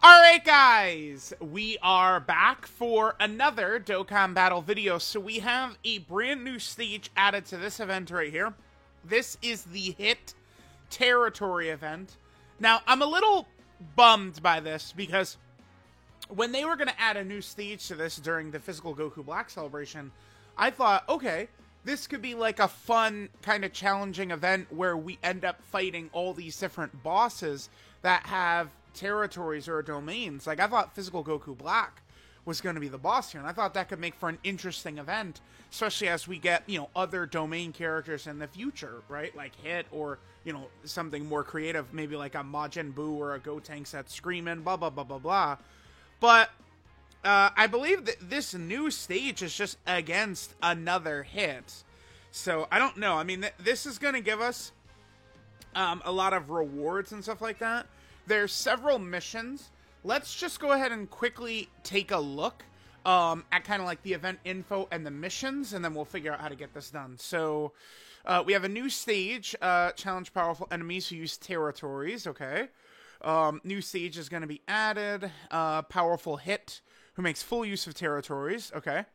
Alright guys, we are back for another Dokkan Battle video. So we have a brand new stage added to this event right here. This is the Hit Territory event. Now, I'm a little bummed by this because when they were going to add a new stage to this during the Physical Goku Black celebration, I thought, okay, this could be like a fun, kind of challenging event where we end up fighting all these different bosses that have territories or domains. Like, I thought Physical Goku Black was going to be the boss here, and I thought that could make for an interesting event, especially as we get, you know, other domain characters in the future, right? Like Hit, or, you know, something more creative, maybe like a Majin Buu or a Gotenks that's screaming, blah, blah, blah, blah, blah. But I believe that this new stage is just against another Hit. So, I don't know. I mean, this is going to give us a lot of rewards and stuff like that. There's several missions. Let's just go ahead and quickly take a look at kind of like the event info and the missions, and then we'll figure out how to get this done. So, we have a new stage, challenge powerful enemies who use territories, okay. New stage is going to be added, powerful Hit who makes full use of territories, okay.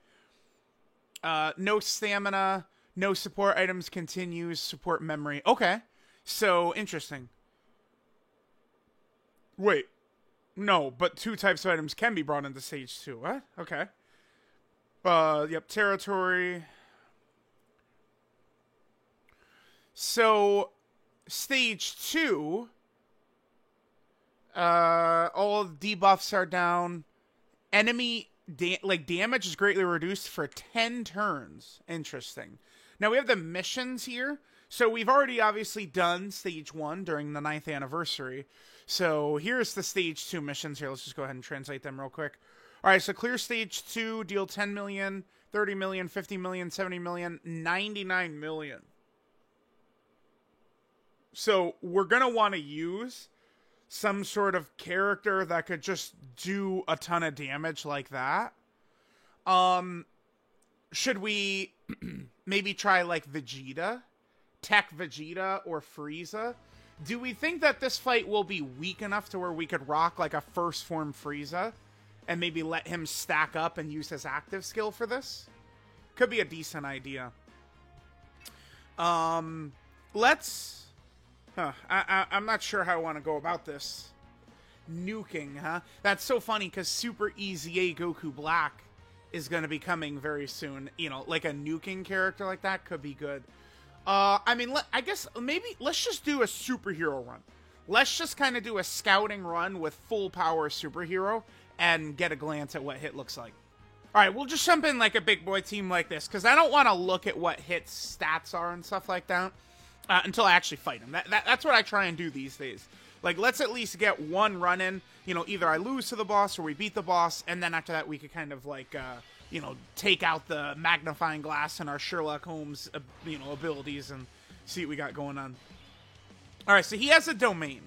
No stamina, no support items continues, support memory, okay. So, interesting. Wait. No, but two types of items can be brought into stage 2. What? Okay. Yep, territory. So, stage 2, all debuffs are down. Enemy damage is greatly reduced for 10 turns. Interesting. Now, we have the missions here. So, we've already obviously done stage 1 during the 9th anniversary. So, here's the stage 2 missions here. Let's just go ahead and translate them real quick. Alright, so clear stage 2, deal 10 million, 30 million, 50 million, 70 million, 99 million. So, we're going to want to use some sort of character that could just do a ton of damage like that. Should we maybe try like Vegeta? Tech Vegeta or Frieza? Do we think that this fight will be weak enough to where we could rock like a first form Frieza and maybe let him stack up and use his active skill for this? Could be a decent idea. Let's... I'm not sure how I want to go about this. Nuking, huh? That's so funny because Super EZA Goku Black is going to be coming very soon. You know, like a nuking character like that could be good. I mean, I guess maybe let's just do a superhero run. Let's just kind of do a scouting run with full power superhero and get a glance at what Hit looks like. Alright, we'll just jump in like a big boy team like this, because I don't want to look at what Hit's stats are and stuff like that until I actually fight him. That's what I try and do these days. Like, let's at least get one run in. You know, either I lose to the boss or we beat the boss, and then after that we could kind of like... you know, take out the magnifying glass and our Sherlock Holmes, you know, abilities and see what we got going on. Alright, so he has a domain.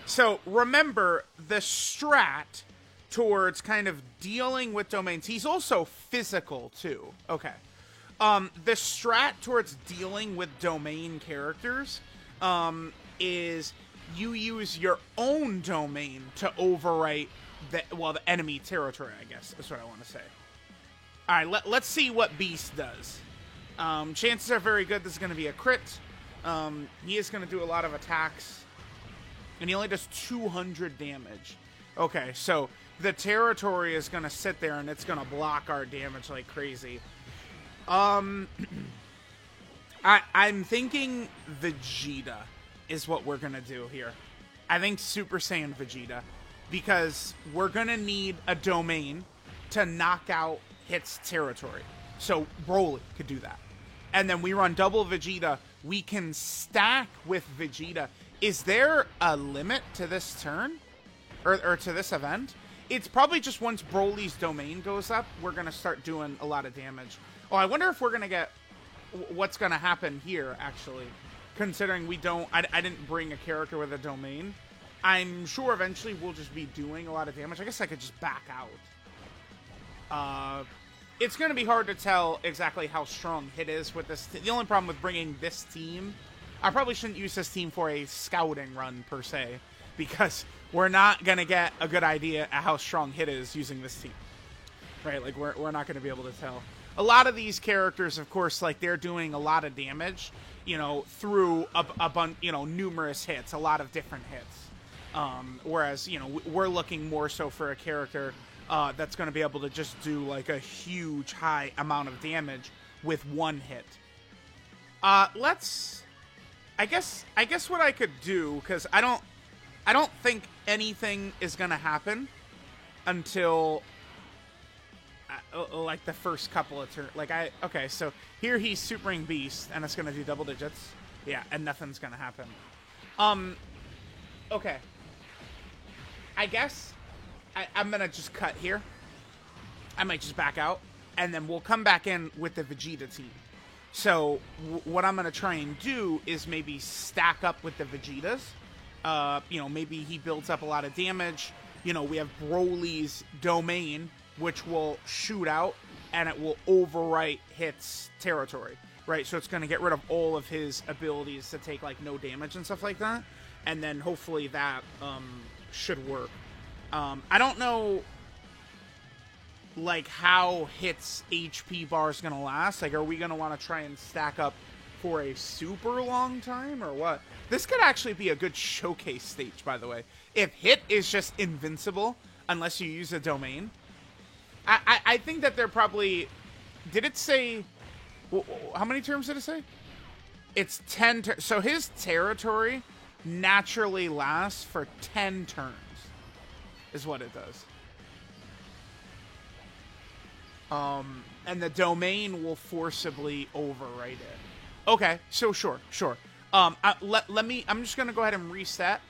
So, remember, the strat towards kind of dealing with domains, he's also physical, too. Okay. The strat towards dealing with domain characters, is you use your own domain to overwrite the enemy territory, I guess. That's what I want to say. Alright, let's see what Beast does. Chances are very good this is going to be a crit. He is going to do a lot of attacks. And he only does 200 damage. Okay, so the territory is going to sit there and it's going to block our damage like crazy. I'm thinking Vegeta is what we're going to do here. I think Super Saiyan Vegeta. Because we're going to need a domain to knock out Hit's territory. So Broly could do that. And then we run double Vegeta. We can stack with Vegeta. Is there a limit to this turn? Or to this event? It's probably just once Broly's domain goes up, we're going to start doing a lot of damage. Oh, I wonder if we're going to get... what's going to happen here, actually. Considering we don't... I didn't bring a character with a domain. I'm sure eventually we'll just be doing a lot of damage. I guess I could just back out. It's going to be hard to tell exactly how strong Hit is with this. The only problem with bringing this team... I probably shouldn't use this team for a scouting run, per se. Because we're not going to get a good idea at how strong Hit is using this team. Right? Like, we're not going to be able to tell. A lot of these characters, of course, like, they're doing a lot of damage, you know, through numerous hits, a lot of different hits. Whereas, you know, we're looking more so for a character that's going to be able to just do, like, a huge, high amount of damage with one hit. I guess what I could do, because I don't think anything is going to happen until... like the first couple of turns. Okay, so here he's Supering Beast, and it's gonna do double digits. Yeah, and nothing's gonna happen. Okay. I guess I'm gonna just cut here. I might just back out, and then we'll come back in with the Vegeta team. So, what I'm gonna try and do is maybe stack up with the Vegetas. You know, maybe he builds up a lot of damage. You know, we have Broly's domain, which will shoot out, and it will overwrite Hit's territory, right? So it's going to get rid of all of his abilities to take, like, no damage and stuff like that, and then hopefully that should work. I don't know, like, how Hit's HP bar is going to last. Like, are we going to want to try and stack up for a super long time, or what? This could actually be a good showcase stage, by the way. If Hit is just invincible, unless you use a domain... I think that they're probably... Did it say... How many terms did it say? It's 10 turns. So his territory naturally lasts for 10 turns. Is what it does. And the domain will forcibly overwrite it. Okay, so sure. Let me... I'm just going to go ahead and reset.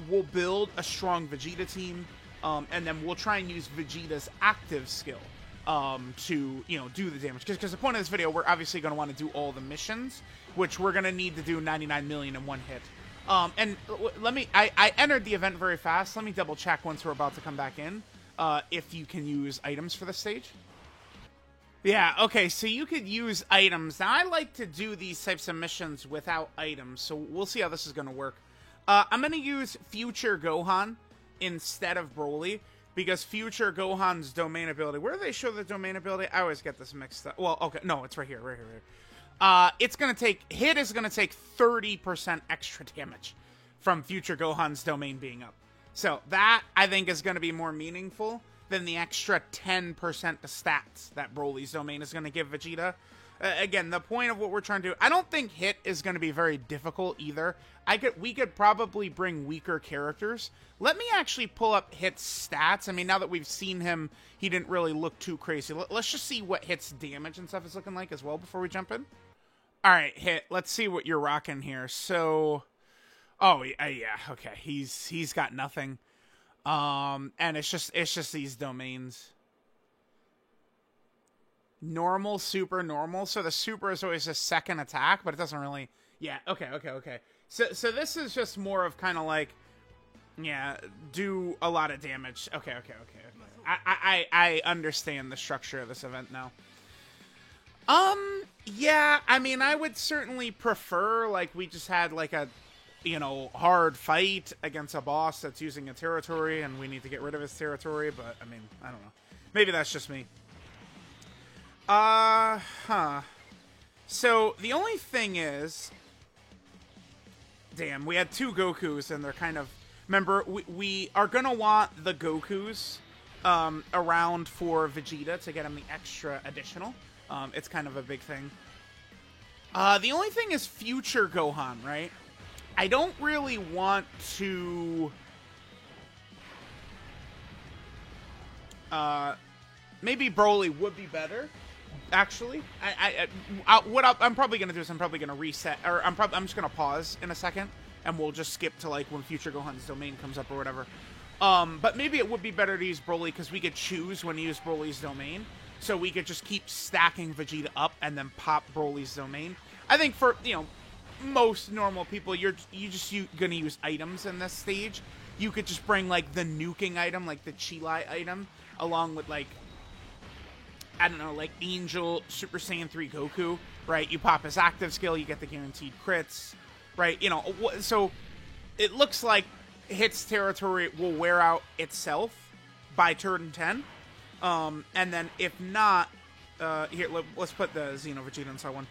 We'll build a strong Vegeta team. And then we'll try and use Vegeta's active skill to, you know, do the damage. Because the point of this video, we're obviously going to want to do all the missions, which we're going to need to do 99 million in one hit. And let me... I entered the event very fast. Let me double check once we're about to come back in if you can use items for the stage. Yeah, okay, so you could use items. Now, I like to do these types of missions without items, so we'll see how this is going to work. I'm going to use Future Gohan instead of Broly, because Future Gohan's domain ability... Where do they show the domain ability? I always get this mixed up. Well, okay, no, it's right here. It's going to take... Hit is going to take 30% extra damage from Future Gohan's domain being up. So that, I think, is going to be more meaningful than the extra 10% of stats that Broly's domain is going to give Vegeta. Again, the point of what we're trying to do... I don't think Hit is going to be very difficult either. We could probably bring weaker characters. Let me actually pull up Hit's stats. I mean, now that we've seen him, he didn't really look too crazy. Let's just see what Hit's damage and stuff is looking like as well before we jump in. Alright, Hit, let's see what you're rocking here. So... Oh, yeah, okay. He's got nothing. And it's just these domains. Normal, super, normal. So the super is always a second attack, but it doesn't really... Yeah, okay. So this is just more of kind of like... Yeah, do a lot of damage. Okay. I understand the structure of this event now. Yeah, I mean, I would certainly prefer, like, we just had, like, a, you know, hard fight against a boss that's using a territory, and we need to get rid of his territory, but, I mean, I don't know. Maybe that's just me. So, the only thing is... Damn, we had two Gokus, and they're kind of... Remember, we are going to want the Gokus around for Vegeta to get him the extra additional. It's kind of a big thing. The only thing is Future Gohan, right? I don't really want to... maybe Broly would be better, actually. I'm probably going to do is I'm probably going to reset, or I'm just going to pause in a second, and we'll just skip to, like, when Future Gohan's domain comes up or whatever. But maybe it would be better to use Broly, because we could choose when to use Broly's domain. So we could just keep stacking Vegeta up and then pop Broly's domain. I think for, you know, most normal people, you're just gonna use items in this stage. You could just bring, like, the nuking item, like the Chilai item, along with, like, I don't know, like Angel Super Saiyan 3 Goku, right? You pop his active skill, you get the guaranteed crits, right? You know, so it looks like Hit's territory will wear out itself by turn 10. And then if not, here, let's put the Xeno Vegeta inside one.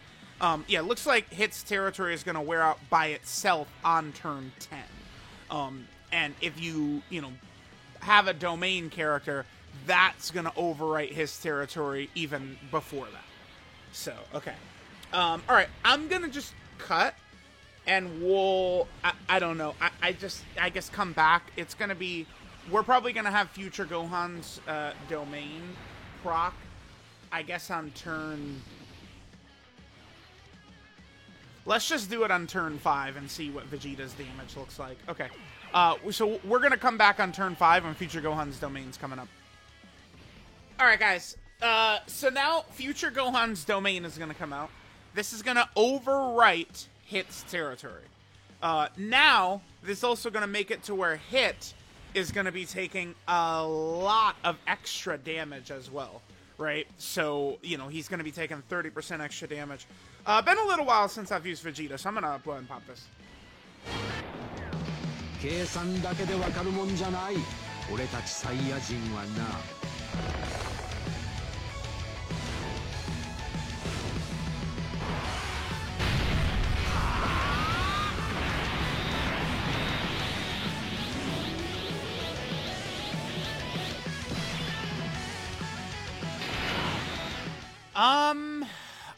Yeah, looks like Hit's territory is going to wear out by itself on turn 10. And if you have a domain character, that's going to overwrite his territory even before that. So, okay. All right, I'm going to just cut, and we'll, I don't know, I guess come back. It's going to be, we're probably going to have Future Gohan's domain proc, I guess on turn, let's just do it on turn 5 and see what Vegeta's damage looks like. Okay, so we're going to come back on turn 5 when Future Gohan's domain's coming up. Alright guys, so now Future Gohan's domain is going to come out. This is going to overwrite Hit's territory. Now, this is also going to make it to where Hit is going to be taking a lot of extra damage as well, right? So, he's going to be taking 30% extra damage. Been a little while since I've used Vegeta, so I'm going to go ahead and pop this. 計算だけでわかるもんじゃない。俺たちサイヤ人はな。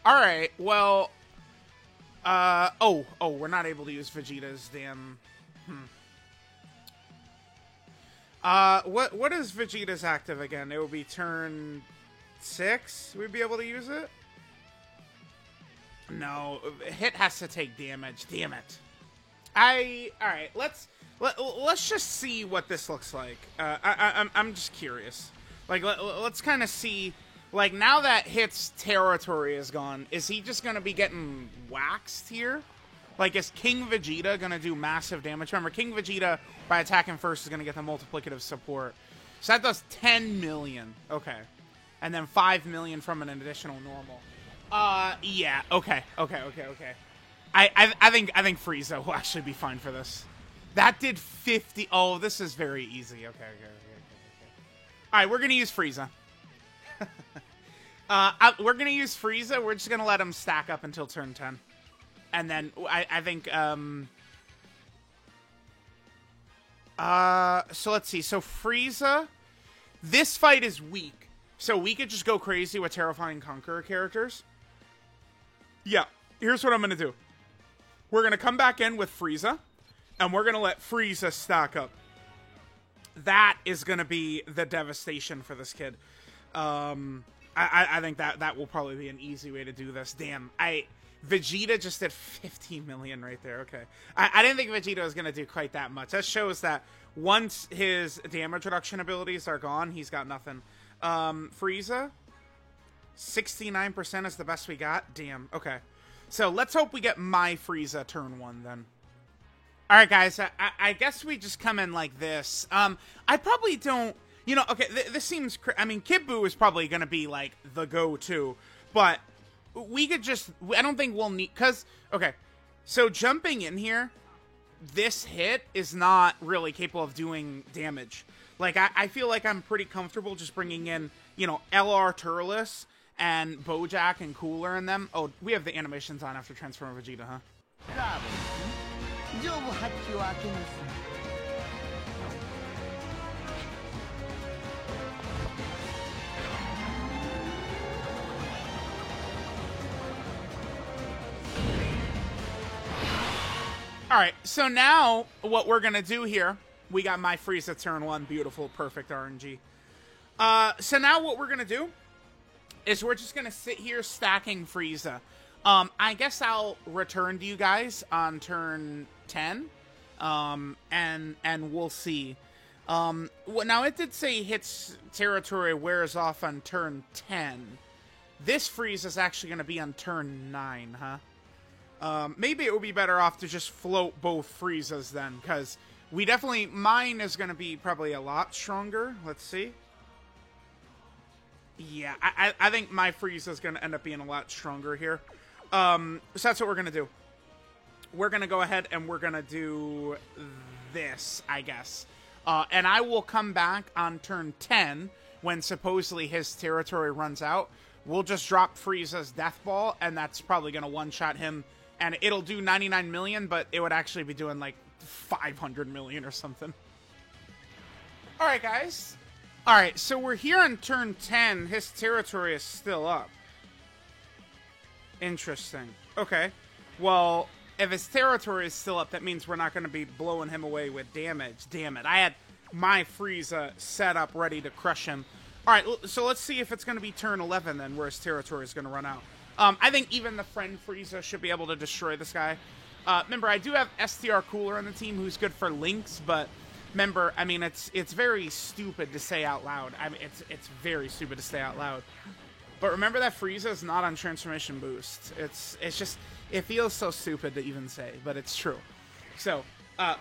Alright, well, we're not able to use Vegeta's damn, what is Vegeta's active again? It will be turn 6, we'd be able to use it? No, Hit has to take damage, damn it. Alright, let's just see what this looks like. I'm just curious. Like, let's kind of see. Like, now that Hit's territory is gone, is he just going to be getting waxed here? Like, is King Vegeta going to do massive damage? Remember, King Vegeta, by attacking first, is going to get the multiplicative support. So that does 10 million. Okay. And then 5 million from an additional normal. Yeah. Okay. I think Frieza will actually be fine for this. That did 50. Oh, this is very easy. Okay. All right, we're going to use Frieza. We're gonna use Frieza. We're just gonna let him stack up until turn 10, and then I think so let's see. So Frieza, this fight is weak, so we could just go crazy with Terrifying Conqueror characters. Yeah, here's what I'm gonna do. We're gonna come back in with Frieza, and we're gonna let Frieza stack up. That is gonna be the devastation for this kid. I think that will probably be an easy way to do this. Damn, Vegeta just did 15 million right there. Okay, I didn't think Vegeta was gonna do quite that much. That shows that once his damage reduction abilities are gone, he's got nothing. Frieza, 69% is the best we got. Damn. Okay, so let's hope we get my Frieza turn 1 then. All right, guys. I guess we just come in like this. I probably don't. Okay, this seems... I mean, Kid Buu is probably going to be, like, the go-to. But we could just... I don't think we'll need... Because, okay, so jumping in here, this hit is not really capable of doing damage. Like, I feel like I'm pretty comfortable just bringing in, LR Turles and Bojack and Cooler in them. Oh, we have the animations on after Transformer Vegeta, huh? Alright, so now what we're going to do here, we got my Frieza turn 1, beautiful, perfect RNG. So now what we're going to do is we're just going to sit here stacking Frieza. I guess I'll return to you guys on turn 10, and we'll see. Now, it did say Hit's territory wears off on turn 10. This Frieza is actually going to be on turn 9, huh? Maybe it would be better off to just float both Friezas then, because we definitely... Mine is going to be probably a lot stronger. Let's see. Yeah, I think my Frieza is going to end up being a lot stronger here. So that's what we're going to do. We're going to go ahead and we're going to do this, I guess. And I will come back on turn 10 when supposedly his territory runs out. We'll just drop Frieza's Death Ball, and that's probably going to one-shot him. And it'll do 99 million, but it would actually be doing like 500 million or something. Alright, guys. Alright, so we're here on turn 10. His territory is still up. Interesting. Okay. Well, if his territory is still up, that means we're not going to be blowing him away with damage. Damn it. I had my Frieza set up ready to crush him. Alright, so let's see if it's going to be turn 11 then, where his territory is going to run out. I think even the friend Frieza should be able to destroy this guy. Remember, I do have STR Cooler on the team who's good for links, but remember, I mean, it's very stupid to say out loud. I mean, it's very stupid to say out loud. But remember that Frieza is not on Transformation Boost. It's just, it feels so stupid to even say, but it's true. So,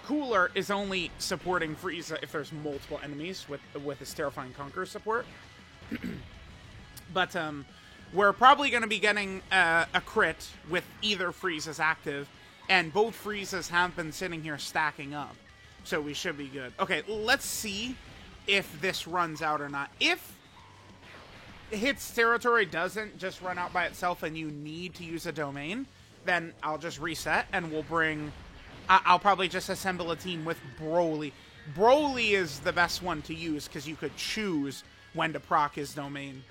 Cooler is only supporting Frieza if there's multiple enemies with his Terrifying Conqueror support. But, we're probably going to be getting a crit with either Frieza's active, and both Friezas have been sitting here stacking up. So we should be good. Okay, let's see if this runs out or not. If Hit's territory doesn't just run out by itself and you need to use a domain, then I'll just reset and we'll bring... I'll probably just assemble a team with Broly. Broly is the best one to use because you could choose when to proc his domain.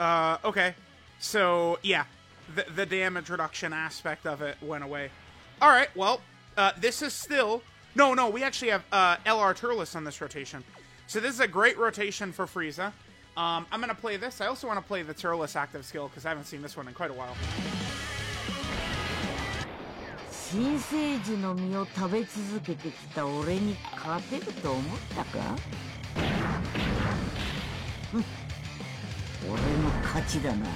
Okay. So, yeah. The damage reduction aspect of it went away. Alright, well, this is still... No, we actually have LR Turles on this rotation. So this is a great rotation for Frieza. I'm going to play this. I also want to play the Turles active skill, because I haven't seen this one in quite a while. 新生児の実を食べ続けてきた俺に勝てると思ったか俺の勝ちだな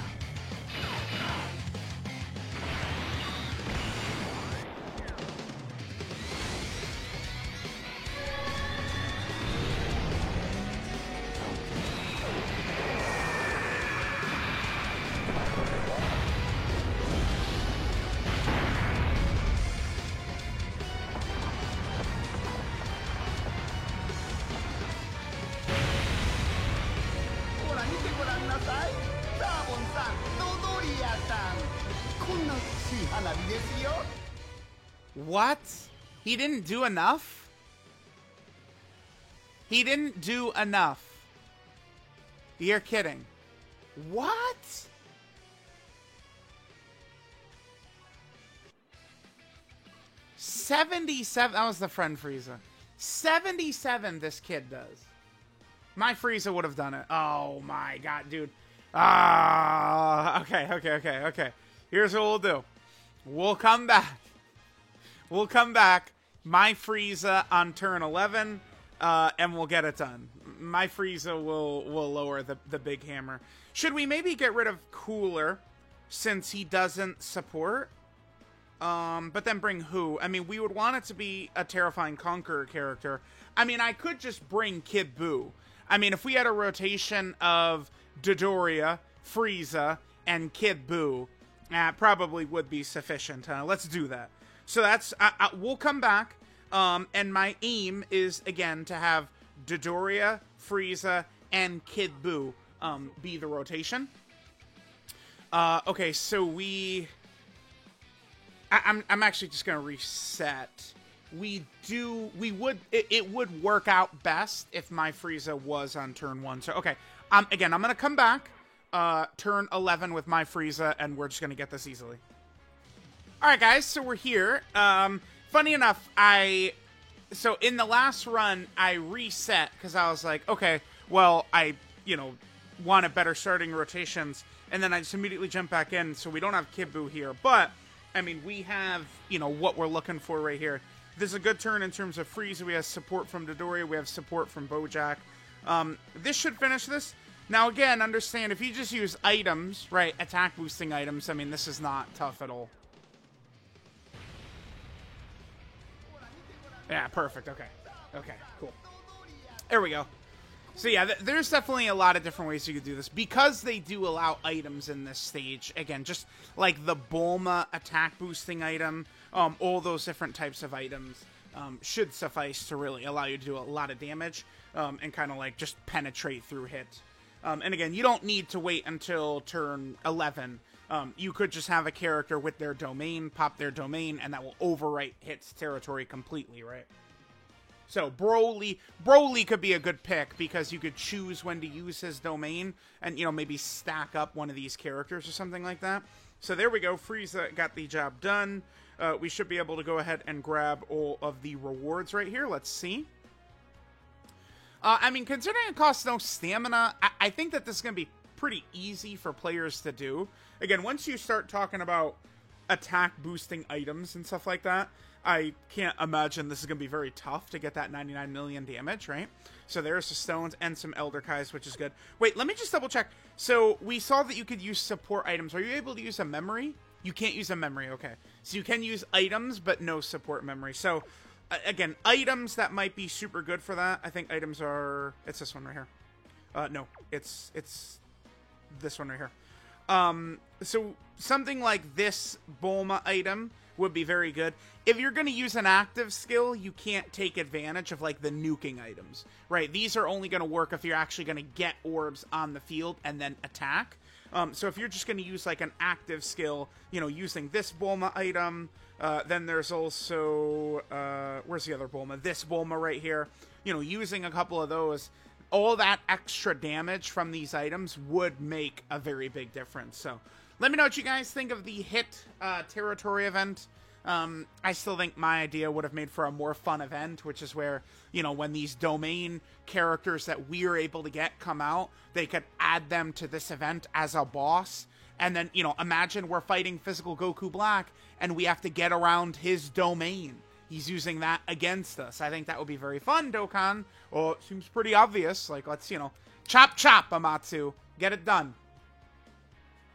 What? He didn't do enough? He didn't do enough. You're kidding. What? $77. That was the friend Frieza. 77 this kid does. My Frieza would have done it. Oh my god, dude. Okay. Here's what we'll do. We'll come back. We'll come back. My Frieza on turn 11, and we'll get it done. My Frieza will lower the big hammer. Should we maybe get rid of Cooler, since he doesn't support? But then bring who? I mean, we would want it to be a Terrifying Conqueror character. I mean, I could just bring Kid Buu. I mean, if we had a rotation of Dodoria, Frieza, and Kid Buu, probably would be sufficient. Let's do that. So that's... we'll come back, and my aim is, again, to have Dodoria, Frieza, and Kid Buu be the rotation. Okay, so we... I'm actually just going to reset. It would work out best if my Frieza was on turn 1. So, okay. Again, I'm going to come back, turn 11 with my Frieza, and we're just going to get this easily. Alright, guys, so we're here. Funny enough, so in the last run, I reset, because I was like, okay, well, I wanted better starting rotations, and then I just immediately jumped back in, so we don't have Kid Buu here, but, I mean, we have, what we're looking for right here. This is a good turn in terms of Frieza. We have support from Dodoria, we have support from Bojack. This should finish this. Now, again, understand, if you just use items, right, attack boosting items, I mean, this is not tough at all. Yeah, perfect. Okay, cool. There we go. So yeah, there's definitely a lot of different ways you could do this. Because they do allow items in this stage, again, just like the Bulma attack boosting item, all those different types of items should suffice to really allow you to do a lot of damage and kind of like just penetrate through hit. And again, you don't need to wait until turn 11. You could just have a character with their domain, pop their domain, and that will overwrite Hit's territory completely, right? So Broly could be a good pick because you could choose when to use his domain and, you know, maybe stack up one of these characters or something like that. So there we go. Frieza got the job done. We should be able to go ahead and grab all of the rewards right here. Let's see. I mean, considering it costs no stamina, I think that this is going to be pretty easy for players to do. Again, once you start talking about attack boosting items and stuff like that, I can't imagine this is going to be very tough to get that 99 million damage, right? So there's the stones and some Elder Kais, which is good. Wait, let me just double check. So we saw that you could use support items. Are you able to use a memory? You can't use a memory, okay. So you can use items, but no support memory. So, again, items that might be super good for that. I think items are... It's this one right here. No, it's this one right here. So something like this Bulma item would be very good. If you're going to use an active skill, you can't take advantage of, like, the nuking items, right? These are only going to work if you're actually going to get orbs on the field and then attack. So if you're just going to use, like, an active skill, you know, using this Bulma item, then there's also, where's the other Bulma? This Bulma right here. You know, using a couple of those, all that extra damage from these items would make a very big difference. So let me know what you guys think of the Hit territory event. I still think my idea would have made for a more fun event, which is where, you know, when these domain characters that we're able to get come out, they could add them to this event as a boss. And then, you know, imagine we're fighting Physical Goku Black and we have to get around his domain. He's using that against us. I think that would be very fun, Dokkan. Well, it seems pretty obvious. Like, let's, you know, chop chop, Amatsu. Get it done.